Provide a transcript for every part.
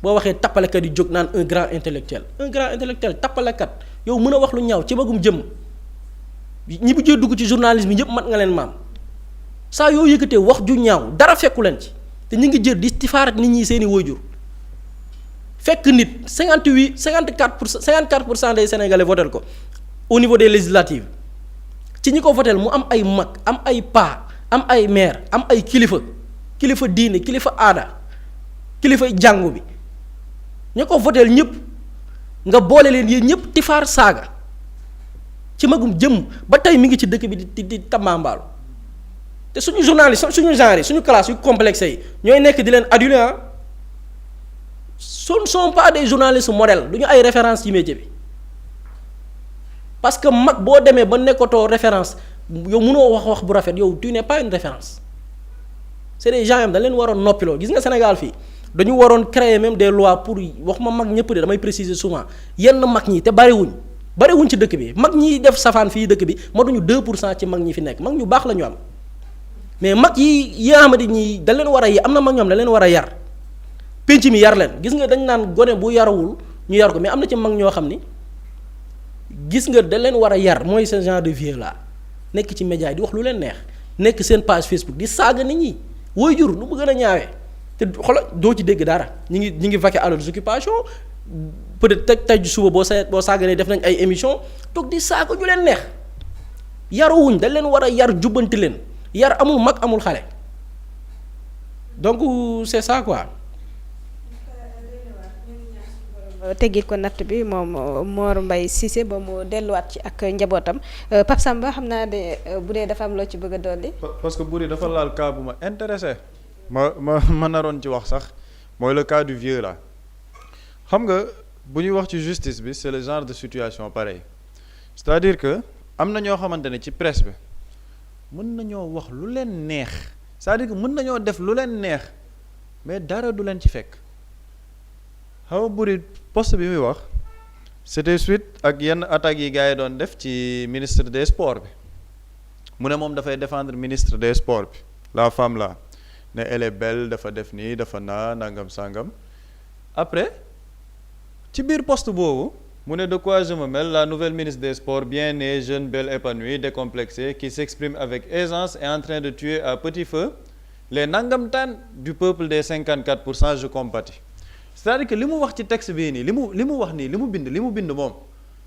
boo waxee tappalekat yi jóg naan un grand intellectuel tappalekat yow mën a wax lu ñaaw ci magum jëm ñi bu jee dugg ci journalisme ñëpp mat nga leen maam saa yoo yëkkatee wax ju ñaaw dara fekku leen ci te ñu ngi jël di tifaarat nit ñi seeni waajur fekk nit 54% des Sénégalais votel ko au niveau des législatives ci ñi ko votel mu am ay mag am ay paa am ay maire am ay kilifa diine kilifa aada kilifa jàngu bi ñi ko votel ñëpp nga boole leen yéen ñëpp tifaar saaga ci magum jëm ba tey mi ngi ci dëkk bi di tambaambaalu te suñu journaliste suñu genre suñu classe yu complexe yi ñooy nekk di leen aduler ce ne sont pas des journalistes modèles du ñu ay référence ci métier bi parce que mag boo demee ba nekkatoo référence yow mënoo wax bu rafet yow tu n'es pas une référence c'est des gens yam dañ leen waroon noppiloo gis nga Sénégal fii dañu waroon créer même des lois pour wax ma mag ñëpp de damay préciser souvent yenn mag ñi te bariwuñ ci dëkk bi mag ñi def safaan fii dëkk bi matuñu 2% ci mag ñi fi nekk mag ñu baax la ñu am mais mag yi nga xamante ñi dañ leen war a am na mag ñoom dañ leen war a yar pénc mi yar leen gis nga dañ naan gone bu yarawul ñu yar ko mais am na ci mag ñoo xam ni gis nga dañ leen war a yar mooy ce genre de vieux là nekk ci média yi di wax lu leen neex nekk seen page Facebook di saaga nit ñi wooy jur lu mu gën a ñaawee te xoolal doo ci dégg dara ñi ngi vaquer à leurs occupations peut-être tey suba boo saaganee def nañ ay émission toog di saaga ñu leen neex yaruwuñ dañ leen war a yar jubbanti leen yar amul mag amul xale donc c'est ça quoi. teggil ko natt bi moom Mor Mbaye Cissé ba mu delluwaat ci ak njabootam Pape Samba xam naa de bu dee dafa am loo ci bëgg a dolli. parce que Boury dafa laal cas bu ma intéressé ma naroon ci wax sax mooy le cas du vieux là xam nga bu ñuy wax ci justice bi c'est le genre de situation pareil c'est-à-dire que am na ñoo xamante ne ci presse bi mën nañoo wax lu leen neex c'est-à-dire que mën nañoo def lu leen neex mais dara du leen ci fekk. xaw Boury poste bi muy wax c'était suite ak yenn attaques yi gars yi doon def ci ministre des sports bi mu ne moom dafay défendre ministre des sports bi la femme là ne elle est belle dafa def nii dafa nangam sangam après ci biir poste boobu mu ne de quoi je me mêle la nouvelle ministre des sports bien née jeune belle épanouie décomplexée qui s'exprime avec aisance et en train de tuer à petit feu les nangamtaan du peuple des 54% je compatis. c'est-à-dire que li mu wax ci texte bii nii li mu wax nii li mu bind moom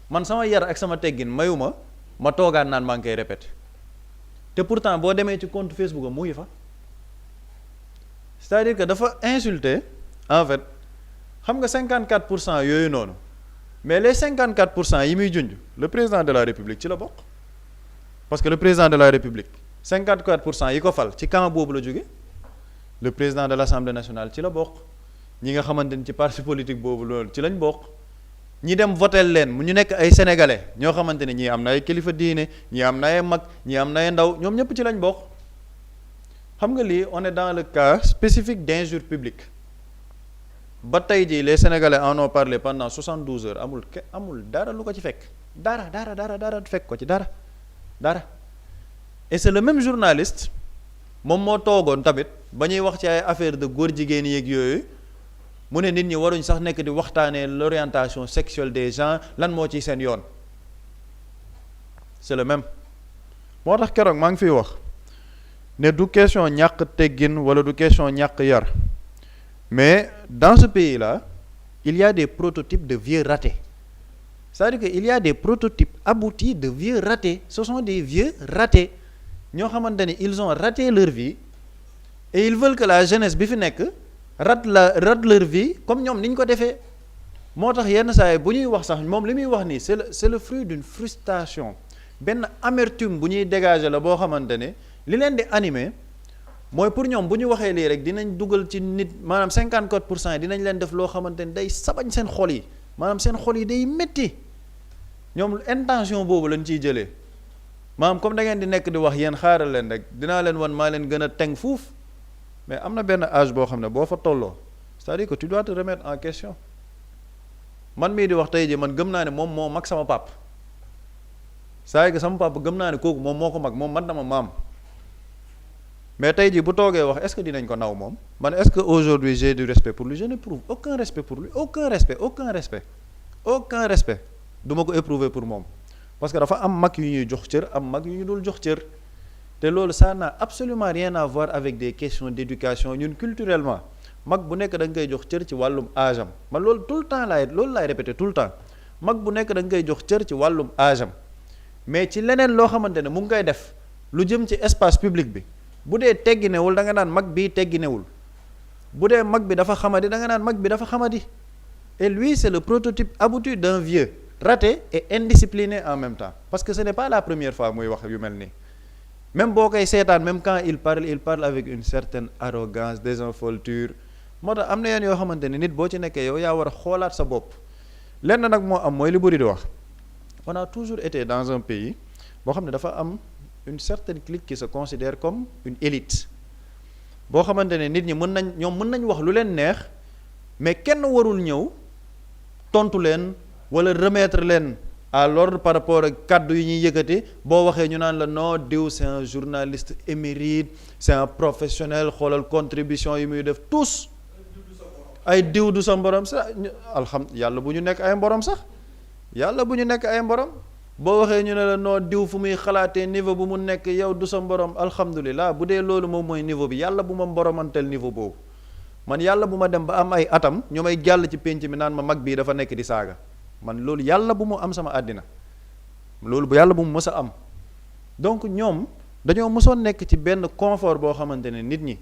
man sama yar ak sama teggin mayuma ma toogaan naan maa ngi koy répété te pourtant boo demee ci compte Facebook am mu ngi fa c'est-à-dire que dafa insulté en fait xam nga 54% yooyu noonu mais les 54% yi muy junj le président de la République ci la bokk parce que le président de la République 54% yi ko fal ci camp boobu la jóge le président de l'Assemblée nationale ci la bokk. ñi nga xamante ni ci parti politique boobu loolu ci lañ bokk ñi dem votel leen mu ñu nekk ay sénégalais ñoo xamante ne ñii am na ay kilifa diine ñii am na ay mag ñii am na ay ndaw ñoom ñëpp ci lañ bokk xam nga lii on est dans le cas spécifique d'injure publique ba tey jii les sénégalais en ont parlé pendant 72 heures amul dara lu ko ci fekk dara fekk ko ci dara et c'est le même journaliste moom moo toogoon tamit ba ñuy wax ci ay affaire de góor jigéen yeeg yooyu. mu ne nit ñi waruñ sax nekk di waxtaanee l'orientation sexuelle des gens lan moo ci seen yoon c'est le même moo tax keroog maa ngi fiy wax ne du question ñàkk teggin wala du question ñàkk yar mais dans ce pays-là il y a des prototypes de vieux ratés c'est-à-dire que il y a des prototypes aboutis de vieux ratés ce sont des vieux ratés ñoo xamante ne ils ont raté leur vie et ils veulent que la jeunesse bi fi nekk rate leur vie comme ñoom ni ñu ko defee moo tax yenn saa yi bu ñuy wax sax moom li muy wax nii c'est le fruit d'une frustration benn amertume bu ñuy dégager la boo xamante ne li leen di animer mooy pour ñoom bu ñu waxee lii rek dinañ dugal ci nit maanaam 54% yi dinañ leen def loo xamante ne day sabañ seen xol yi maanaam seen xol yi day métti ñoom intention boobu lañ ciy jëlee maanaam comme da ngeen di nekk di wax yéen xaaral leen rek dinaa leen wan maa leen gën a teng fuuf mais am na benn âge boo xam ne boo fa tolloo c'est-à-dire que tu dois te remettre en question man mii di wax tey jii man gëm naa ne moom moo mag sama pap c'est-à-dire que sama pap gëm naa ne kooku moom moo ko mag moom mat na ma maam mais tey jii bu toogee wax est-ce que dinañ ko naw moom man est-ce que aujourd'hui j'ai du respect pour lui je n'éprouve aucun respect pour lui aucun respect du ma ko éprouver pour moom parce que dafa am mag yu ñuy jox cër am mag yu ñu dul jox cër te loolu ça n'a absolument rien à voir avec des questions d'éducation ñun culturellement mag bu nekk da nga koy jox cër ci wàllum âge am man loolu tout le temps loolu laay répéter tout le temps mag bu nekk da nga koy jox cër ci wàllum âge am mais ci leneen loo xamante ne mu ngi koy def lu jëm ci espace public bi bu dee tegginewul da nga naan mag bii tegginewul bu dee mag bi dafa xamadi da nga naan mag bi dafa xamadi et lui c'est le prototype abouti d'un vieux raté et indiscipliné en même temps parce que ce n'est pas la première fois muy wax yu mel nii même boo koy seetaan même quand il parle avec une certaine arrogance désinvolture moo tax am na yenn yoo xamante ne nit boo ci nekkee yow yaa war a xoolaat sa bopp lenn nag moo am mooy li bëri di wax on a toujours été dans un pays boo xam ne dafa am une certaine clique qui se considère comme une élite boo xamante ne nit ñi mën nañ wax lu leen neex mais kenn warul ñëw tontu leen wala remettre leen à l'ordre par rapport ak kàddu yi ñuy yëkkati boo waxee ñu naan la non diw c'est un journaliste émérite c'est un professionnel xoolal contribution yi muy def tous ay diw du sa mborom sax yàlla bu ñu nekk ay mborom sax yàlla bu ñu nekk ay mborom boo waxee ñu ne la non diw fu muy xalaatee niveau bu mu nekk yow du sa mborom alhamdulilah bu dee loolu moom mooy niveau bi yàlla bu ma mboromantel niveau boobu man yàlla bu ma dem ba am ay atam ñu may jàll ci pénc mi naan ma mag bii dafa nekk di saaga man loolu yàlla bu mu am sama àddina loolu bu yàlla bu mu mës a am donc ñoom dañoo mësoon nekk ci benn confort boo xamante ne nit ñi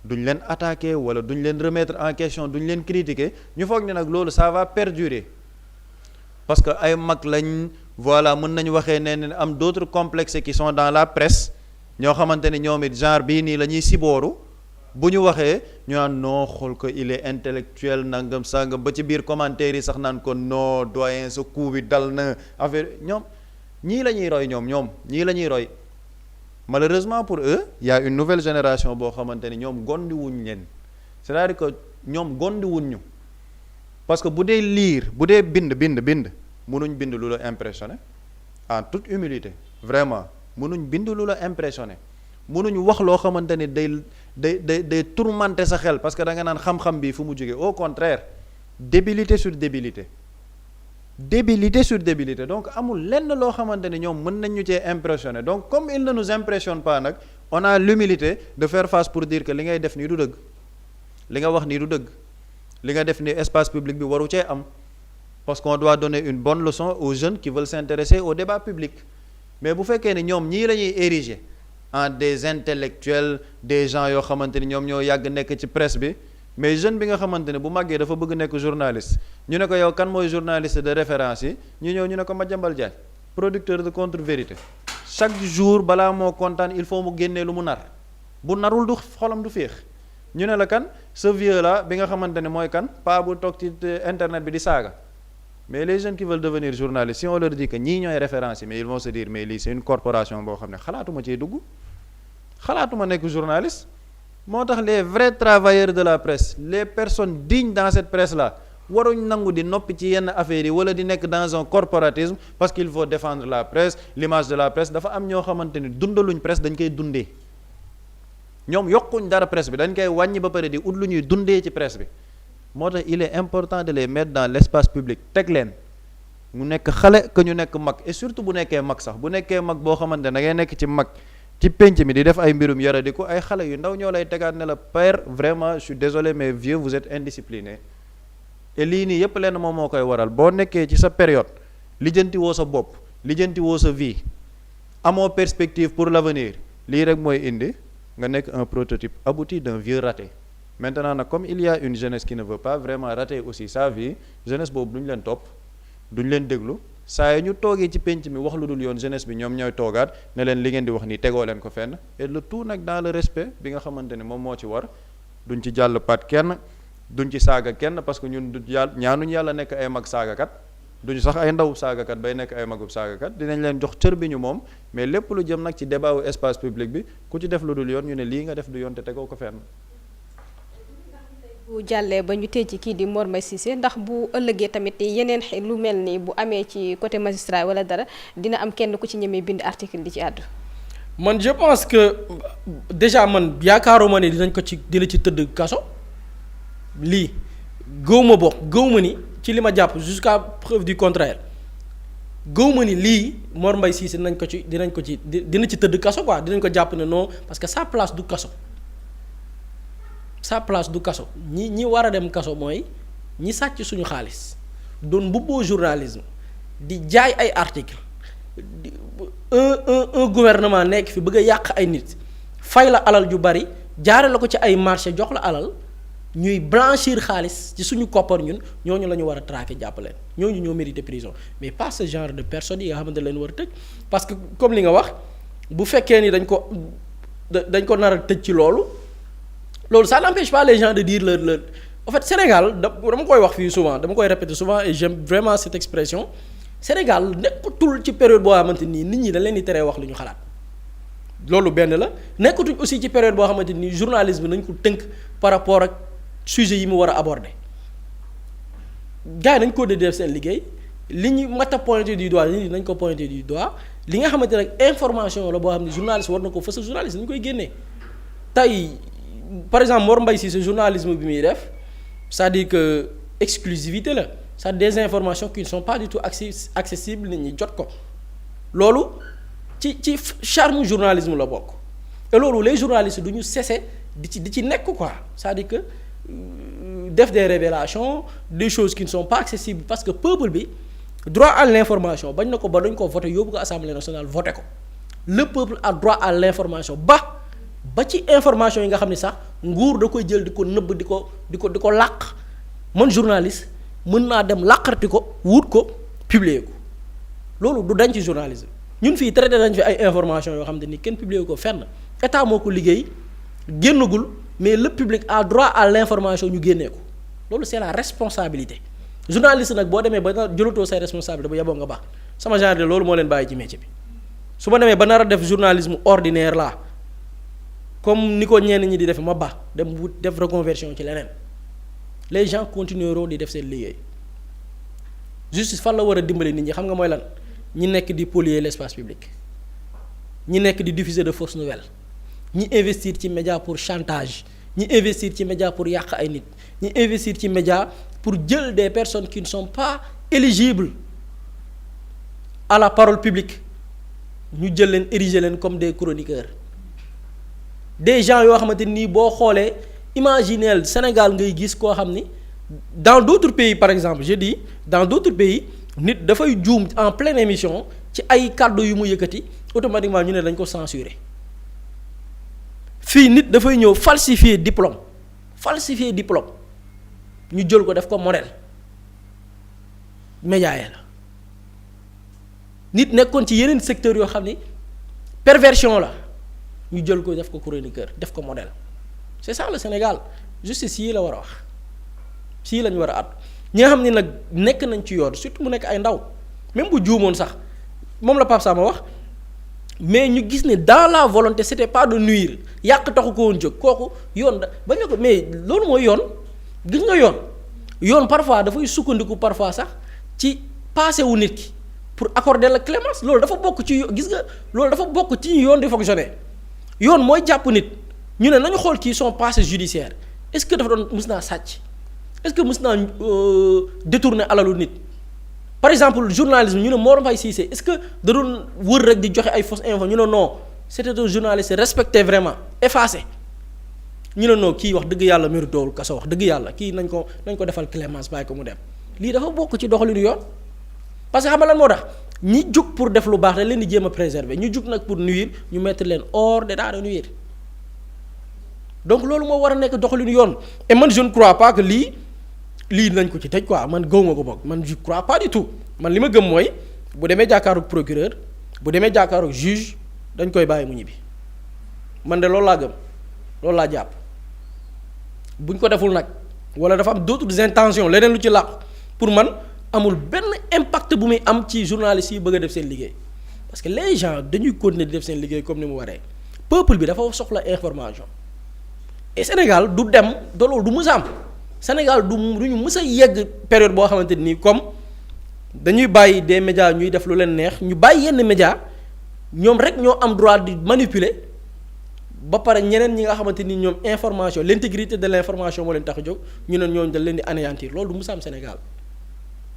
duñ leen attaquer wala duñ leen remettre en question duñ leen critiquer ñu foog ne nag loolu ça va perdurer parce que ay mag lañ voilà mën nañu waxee ne am d'autres complexes qui sont dans la presse ñoo xamante ne ñoom it genre bii nii la ñuy sibooru bu ñu waxee ñu naan non xool ko il est intellectuel nangam sangam ba ci biir commentaire yi sax naan ko non doyen sa coup bi dal na affaire ñoom ñii la ñuy roy ñoom ñii la ñuy roy malheureusement pour eux il y a une nouvelle génération boo xamante ni ñoom gondi wuñ leen c'est-à-dire que ñoom gondi wuñ ñu parce que bu dee lire bu dee bind mënuñ bind lu la impressionné en toute humilité vraiment mënuñ bind lu la impressionné mënuñ wax loo xamante ni day tourmenter sa xel parce que da nga naan xam-xam bi fu mu jógee au contraire débilité sur débilité donc amul lenn loo xamante ni ñoom mën nañ ñu cee impressionné donc comme il ne nous impressionne pas nag on a l'humilité de faire face pour dire que li ngay def nii du dëgg li nga wax nii du dëgg li nga def nii espace public bi waru cee am parce qu'on doit donner une bonne leçon aux jeunes qui veulent s'intéresser au débat public mais bu fekkee ne ñoom ñii la ñuy ériger en des intellectuels des gens yoo xamante ni ñoom ñoo yàgg nekk ci presse bi mais jeune bi nga xamante ne bu màggee dafa bëgg nekk journaliste ñu ne ko yow kan mooy journaliste de référence yi ñu ñëw ñu ne ko Madiambal Diagne producteur de contre-vérité chaque jour balaa moo kontaan il faut mu génnee lu mu nar bu narul du xolam du féex ñu ne la kan ce vieux là bi nga xamante ne mooy kan pas bu toog ci internet bi di saaga mais les jeunes qui veulent devenir journalistes si on leur dit que ñii ñooy référence yi mais ils vont se dire mais lii c'est une corporation boo xam ne xalaatuma ciy dugg xalaatuma nekk journaliste moo tax les vrais travailleurs de la presse les personnes dignes dans cette presse là waruñ nangu di noppi ci yenn affaires yi wala di nekk dans un corporatisme parce qu'il faut défendre la presse l'image de la presse dafa am ñoo xamante ni dundaluñ presse dañ koy dundee ñoom yokkuñ dara presse bi dañ koy wàññi ba pare di ut lu ñuy dundee ci presse bi moo tax il est important de les mettre dans l'espace public teg leen mu nekk xale que ñu nekk mag et surtout bu nekkee mag sax bu nekkee mag boo xamante ne da ngay nekk ci mag ci penc mi di def ay mbirum yaradi ko ay xale yu ndaw ñoo lay tegaat ne la père vraiment je suis désolé mais vieux vous êtes indiscipliné et lii nii yépp lenn moom moo koy waral boo nekkee ci sa période lijjanti woo sa bopp lijjanti woo sa vie amoo perspective pour l'avenir lii rek mooy indi nga nekk un prototype abouti d'un vieux raté maintenant nag comme il y a une jeunesse qui ne veut pas vraiment rater aussi sa vie jeunesse boobu duñ leen topp duñ leen déglu saa yi ñu toogee ci penc mi wax lu dul yoon jeunesse bi ñoom ñooy toogaat ne leen li ngeen di wax nii tegoo leen ko fenn et le tout nag dans le respect bi nga xamante ne moom moo ci war duñ ci jàll pat kenn duñ ci saaga kenn parce que ñun du yàlla ñaanuñ yàlla nekk ay mag saagakat duñu sax ay ndaw saagakat bay nekk ay magub saagakat dinañ leen jox cër bi ñu moom mais lépp lu jëm nag ci débat wu espace public bi ku ci def lu dul yoon ñu ne lii nga def du yoon te tegoo ko fenn. bu jàllee ba ñu tëj ci kii di Mor Mbaye Cissé ndax bu ëllëgee tamit yeneen lu mel ni bu amee ci côté magistrat wala dara dina am kenn ku ci ñemee bind article di ci àddu. man je pense que déjà man yaakaaruma ne dina ci tëdd kaso lii gëw ma ni ci li ma jàpp jusqu'à preuve du contraire gëw ma ni lii Mor Mbaye Cissé dina ci tëdd kaso quoi dinañ ko jàpp ne non parce que sa place du kaso ñi war a dem kaso mooy ñi sàcc suñu xaalis doon mbubboo journalisme di jaay ay article un gouvernement nekk fi bëgg a yàq ay nit fay la alal ju bari jaare la ko ci ay marché jox la alal ñuy blanchir xaalis ci suñu koppar ñooñu la ñu war a traquer jàpp leen ñooñu ñoo mérité prison mais pas ce genre de personnes yi nga xamante leen war a tëj parce que comme li nga wax bu fekkee ni dañ ko nar a tëj ci loolu ça n'empêche pas les gens de dire leur en fait Sénégal dama koy wax fii souvent dama koy répéter souvent et j'aime vraiment cette expression Sénégal nekkatul ci période boo xamante nii nit ñi dañ leen di teree wax lu ñu xalaat loolu benn la nekkatuñ aussi ci période boo xamante ni journalisme nañ ko tënk par rapport ak sujet yi mu war a aborder gars yi nañ ko def seen liggéey li ñu mat a pointer du doigt nit ñi nañ ko pointer du doigt li nga xamante nag information la boo xam ne journaliste war na ko fësal journaliste nañu koy génnee tey par exemple Mor Mbaye Cissé journalisme bi muy def c'est-à-dire que exclusivité la c'est des informations qui ne sont pas du tout accessibles nit ñi jot ko loolu ci charme journalisme la bokk et loolu les journalistes du ñu cesser di ci nekk quoi c'est-à-dire que def des révélations des choses qui ne sont pas accessibles parce que peuple bi droit à l'information bañ na ko ba dañ ko voté yóbbu ko assemblée nationale voté ko le peuple a droit à l'information ba ci information yi nga xam ne sax nguur da koy jël di ko nëbb di ko làq man journaliste mën naa dem làqarti ko wut ko publier ko loolu du dañ ci journalisme ñun fii traité nañ fi ay information yoo xam ne ni kenn publier ko fenn état moo ko liggéey génnagul mais le public a droit à l'information ñu génnee ko loolu c'est la responsabilité journaliste nag boo demee ba jëlatoo say responsabilité ba yeboo nga baax sama genre de loolu moo leen bàyyi ci métier bi su ma demee ba nar a def journalisme ordinaire là comme ni ko ñenn ñi di def ma baax dem wut def reconversion ci leneen les gens continueront di def seen liggéey justice fan la war a dimbali nit ñi xam nga mooy lan ñi nekk di polluer l'espace public ñi nekk di diffuser de fausses nouvelles ñi investir ci média pour chantage ñi investir ci média pour yàq ay nit ñi investir ci média pour jël des personnes qui ne sont pas éligibles à la parole publique ñu jël leen ériger leen comme des chroniqueurs des gens yoo xamante nii boo xoolee imaginez Sénégal ngay gis koo xam ni dans d'autres pays par exemple je dis dans d'autres pays nit dafay juum en pleine émission ci ay kàddu yu mu yëkkati automatiquement ñu ne dañ ko censurer fii nit dafay ñëw falsifier diplôme ñu jël ko def ko modèle média la nit nekkoon ci yeneen secteurs yoo xam ni perversion la ñu jël ko def ko chroniqueur def ko modèle c'est ça le Sénégal justice yii la war a wax sii lañ war a at ñi nga xam ne nag nekk nañ ci yoon surtout mu nekk ay ndaw même bu juumoon sax moom la Pape Samba wax mais ñu gis ne dans la volonté c'était pas de nuire yàq taxu ko woon jóg kooku yoon da bañ na ko mais loolu mooy yoon gis nga yoon parfois dafay sukkandiku parfois sax ci passé wu nit ki pour accorder la clémence loolu dafa bokk ci gis nga loolu dafa bokk ci yoon di fonctionner yoon mooy jàpp nit ñu ne nañu xool kii son passé judiciaire est-ce que dafa doon mës naa sàcc est-ce que mës naa détourner alalu nit par exemple journalisme ñu ne Mor Mbaye Cissé est-ce que da doon wër rek di joxe ay fausses infos ñu ne non c'était un journaliste respecté vraiment effacé ñu ne non kii wax dëgg yàlla méritowul kaso wax dëgg yàlla kii nañ ko defal clémence bàyyi ko mu dem lii dafa bokk ci doxalinu yoon parce que xam nga lan moo tax ñi jug pour def lu baax da leen di jéem a préserver ñu jug nag pour nuire ñu mettre leen hors d'état de nuire donc loolu moo war a nekk doxalinu yoon et man je ne crois pas que lii nañ ko ci tëj quoi man gëwuma ko bokk man je crois pas du tout man li ma gëm mooy bu demee jàkkaaroog procureur bu demee jàkkaaroog juge dañ koy bàyyi mu ñibbi man de loolu laa gëm loolu laa jàpp buñ ko deful nag wala dafa am d'autres intentions leneen lu ci làqu pour man amul benn impact bu muy am ci journalistes yi bëgg a def seen liggéey parce que les gens dañuy continuer di def seen liggéey comme ni mu waree peuple bi dafa soxla information et Sénégal du dem de loolu du mës a am Sénégal du ñu mës a yegg période boo xamante ni comme dañuy bàyyi des médias ñuy def lu leen neex ñu bàyyi yenn médias ñoom rek ñoo am droit di manipuler ba pare ñeneen ñi nga xamante ni ñoom information l'intégrité de l'information moo leen tax a jóg ñu ne ñooñu dañ leen di anéantir loolu du musa am Sénégal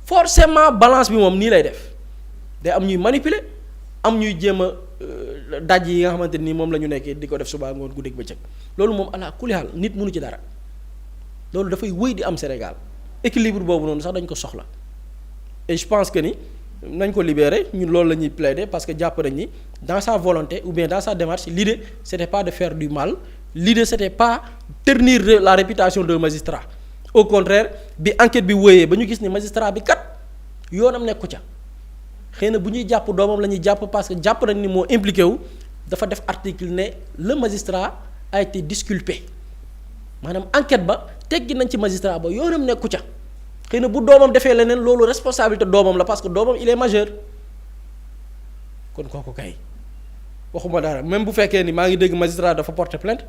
forcément balance bi moom nii lay def day am ñuy manipuler am ñuy jéem a daj yi nga xamante ni moom la ñu nekkee di ko def suba ngoon guddeeg bëccëg loolu moom ala kulli haal nit mënu ci dara loolu dafay wëy di am Sénégal équilibre boobu noonu sax dañ ko soxla et je pense que ni nañ ko libérer ñun loolu la ñuy plaider parce que jàpp nañ ni dans sa volonté ou bien dans sa démarche l'idée c'était pas de faire du mal l'idée c'était pas ternir la réputation d'un magistrat au contraire bi enquête bi wëyee ba ñu gis ni magistrat bi kat yoonam nekku ca xëy na bu ñuy jàpp doomam la ñuy jàpp parce que jàpp nañ ni moo impliqué wu dafa def article ne le magistrat a été disculpé maanaam enquête ba teggi nañ ci magistrat ba yoonam nekku ca xëy na bu doomam defee leneen loolu responsabilité doomam la parce que doomam il est majeur kon kooku kay waxuma dara même bu fekkee ni maa ngi dégg magistrat dafa porter plainte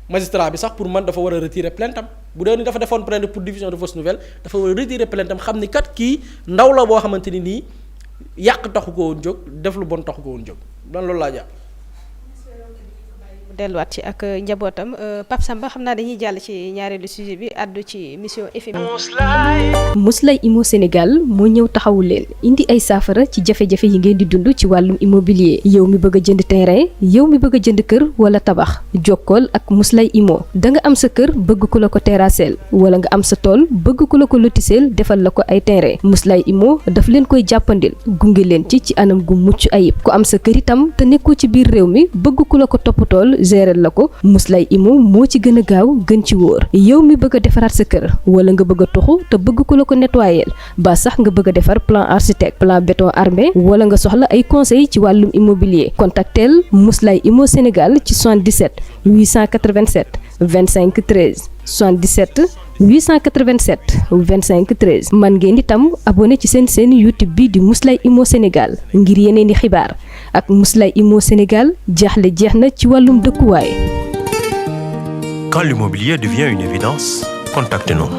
magistrat bi sax pour man dafa war a retirer plainte am bu dee ni dafa defoon plainte pour diffusion de fausses nouvelles dafa war a retirer plainte am xam ni kat kii ndaw la boo xamante ni nii yàq taxu ko woon jóg def lu bon taxu ko woon jóg dan loolu laa jàpp. delluwaat ci ak njabootam Pape Samba xam naa dañuy jàll ci ñaareelu sujet bi àddu ci mission FMI. Mously Immo Sénégal moo ñëw taxawu leen indi ay saafara ci jafe-jafe yi ngeen di dund ci wàllum immobilier yow mi bëgg a jënd terrain yow mi bëgg a jënd kër wala tabax jokkool ak Mously Immo da nga am sa kër bëgg ku la ko terrasseel wala nga am sa tool bëgg ku la ko lotiseel defal la ko ay terrain Mously Immo daf leen koy jàppandil gunge leen ci anam gu mucc ayib ku am sa kër itam te nekkoo ci biir réew mi bëgg ku la ko toppatool gérer la ko Mously Immo moo ci gën a gaaw gën ci wóor yow mi bëgg a defaraat sa kër wala nga bëgg a toxu te bëgg ku la ko nettoyer ba sax nga bëgg a defar plan architecte plan béton armé wala nga soxla ay conseil ci wàllum immobilier contactel Mously Immo Sénégal ci 77 887 25 13 77 887 25 13 man ngeen itam abonné ci seen YouTube bi di Mously Immo Sénégal ngir yeneeni xibaar ak Mously Immo Sénégal jaaxle jeex na ci wàllum dëkkuwaay. Quand l'immobilier devient une évidence, contactez-nous.